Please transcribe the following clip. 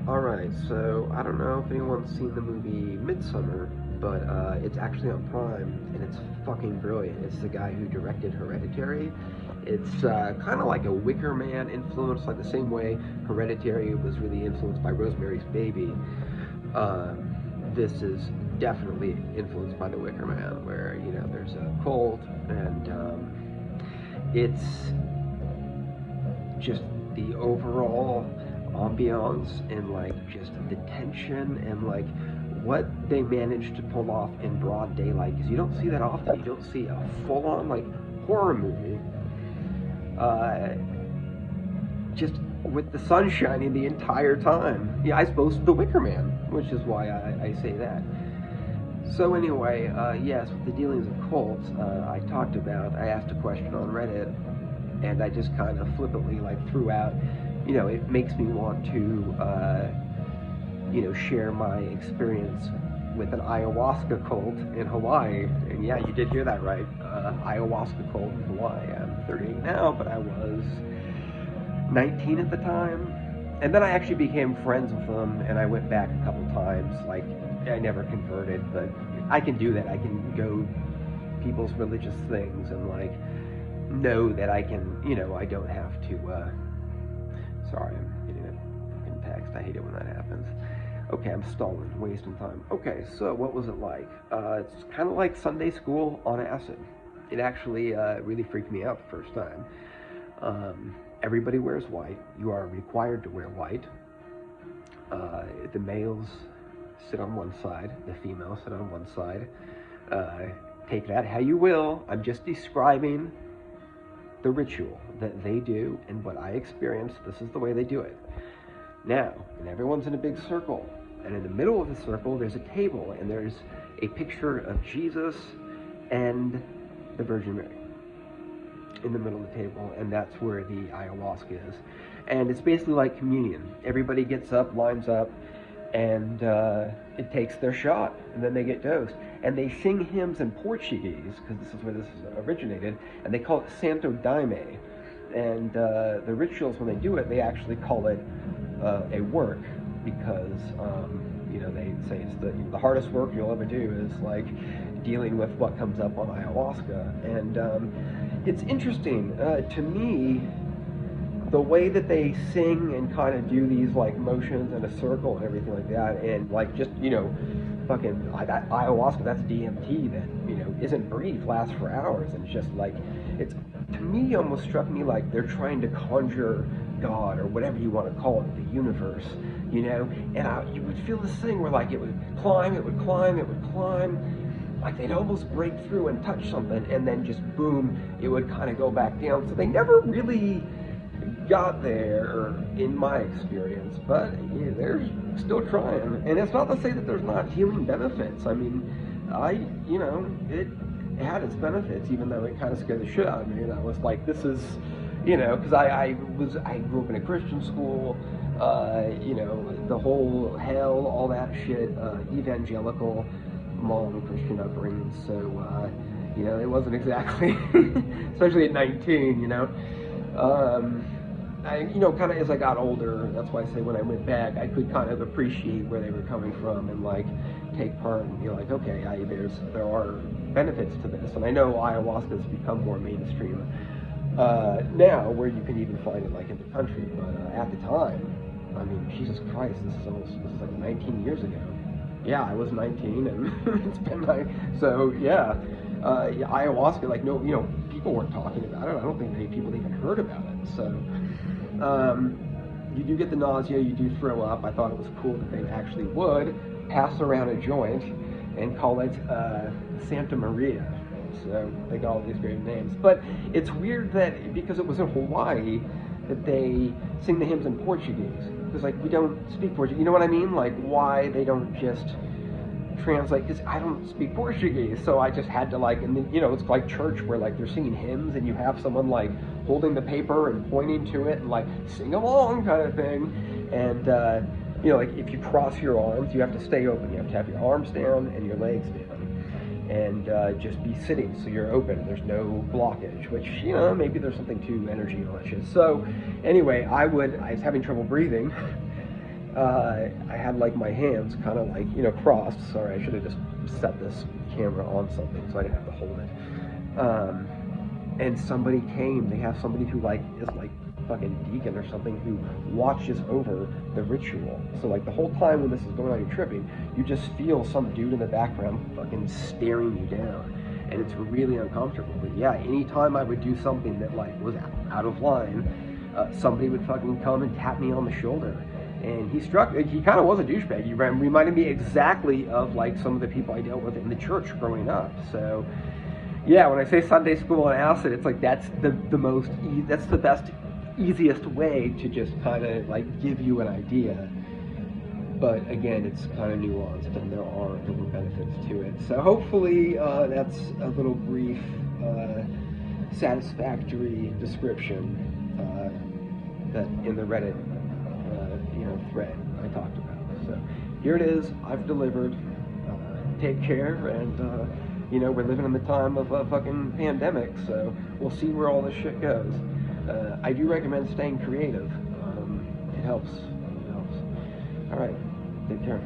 Alright, so I don't know if anyone's seen the movie Midsummer, but it's actually on Prime, and it's fucking brilliant. It's the guy who directed Hereditary. It's kind of like a Wicker Man influence, like the same way Hereditary was really influenced by Rosemary's Baby. This is definitely influenced by the Wicker Man, where, you know, there's a cult, and it's just the overall ambiance and like just the tension and like what they managed to pull off in broad daylight, because you don't see that often. You don't see a full-on like horror movie uh, just with the sun shining the entire time. Yeah, I suppose The Wicker Man, which is why I say that. So anyway, yes, with the dealings of cults, I asked a question on Reddit, and I just kind of flippantly like threw out, you know, it makes me want to, share my experience with an ayahuasca cult in Hawaii. And yeah, you did hear that right, ayahuasca cult in Hawaii. I'm 38 now, but I was 19 at the time. And then I actually became friends with them, and I went back a couple times. Like, I never converted, but I can do that. I can go people's religious things and like know that I can, I don't have to. Sorry, I'm getting a fucking text. I hate it when that happens. Okay, I'm stalling, wasting time. Okay, so what was it like? It's kind of like Sunday school on acid. It actually really freaked me out the first time. Everybody wears white. You are required to wear white. The males sit on one side, the females sit on one side. Take that how you will. I'm just describing the ritual that they do and what I experienced. This is the way they do it. Now, and everyone's in a big circle, and in the middle of the circle there's a table, and there's a picture of Jesus and the Virgin Mary in the middle of the table, and that's where the ayahuasca is. And it's basically like communion. Everybody gets up, lines up, and it takes their shot, and then they get dosed. And they sing hymns in Portuguese, because this is where this originated, and they call it Santo Daime. And the rituals, when they do it, they actually call it a work, because they say it's the hardest work you'll ever do is like dealing with what comes up on ayahuasca. And it's interesting to me, the way that they sing and kind of do these like motions in a circle and everything like that, and like just fucking that ayahuasca, that's DMT that isn't brief, lasts for hours, and just like it's, to me, almost struck me like they're trying to conjure God or whatever you want to call it, the universe, and you would feel this thing where like it would climb, it would climb, it would climb, like they'd almost break through and touch something, and then just boom, it would kind of go back down. So they never really got there, in my experience, but yeah, they're still trying. And it's not to say that there's not healing benefits. I mean, it had its benefits, even though it kind of scared the shit out of me. And I was like, this is, because I grew up in a Christian school, the whole hell, all that shit, evangelical, mom, Christian upbringing. So, it wasn't exactly, especially at 19, kind of as I got older, that's why I say when I went back, I could kind of appreciate where they were coming from and like take part and be like, okay, there are benefits to this. And I know ayahuasca has become more mainstream now, where you can even find it like in the country. But at the time, I mean, Jesus Christ, this is like 19 years ago. Yeah, I was 19, and it's been like, so yeah, ayahuasca, like people weren't talking about it. I don't think many people even heard about it. So. You do get the nausea, you do throw up. I thought it was cool that they actually would pass around a joint and call it Santa Maria. So they got all these great names. But it's weird that because it was in Hawaii that they sing the hymns in Portuguese. Because like we don't speak Portuguese. You know what I mean? Like why they don't just translate, because I don't speak Portuguese, so I just had to like, and then it's like church where like they're singing hymns and you have someone like holding the paper and pointing to it and like sing along kind of thing. And like if you cross your arms, you have to stay open. You have to have your arms down and your legs down, and just be sitting so you're open. There's no blockage, which maybe there's something to energy and all that shit. So anyway, I was having trouble breathing. I had like my hands kind of like, crossed. Sorry, I should have just set this camera on something so I didn't have to hold it. And somebody came. They have somebody who like is like fucking deacon or something who watches over the ritual. So like the whole time when this is going on, you're tripping, you just feel some dude in the background fucking staring you down, and it's really uncomfortable. But yeah, anytime I would do something that like was out of line, somebody would fucking come and tap me on the shoulder. And he kind of was a douchebag. He reminded me exactly of like some of the people I dealt with in the church growing up. So yeah, when I say Sunday school on acid, it's like that's that's the best, easiest way to just kind of like give you an idea. But again, it's kind of nuanced, and there are little benefits to it. So hopefully that's a little brief, satisfactory description that in the Reddit thread I talked about. So here it is. I've delivered. Take care, and we're living in the time of a fucking pandemic, so we'll see where all this shit goes. I do recommend staying creative. It helps. All right, take care.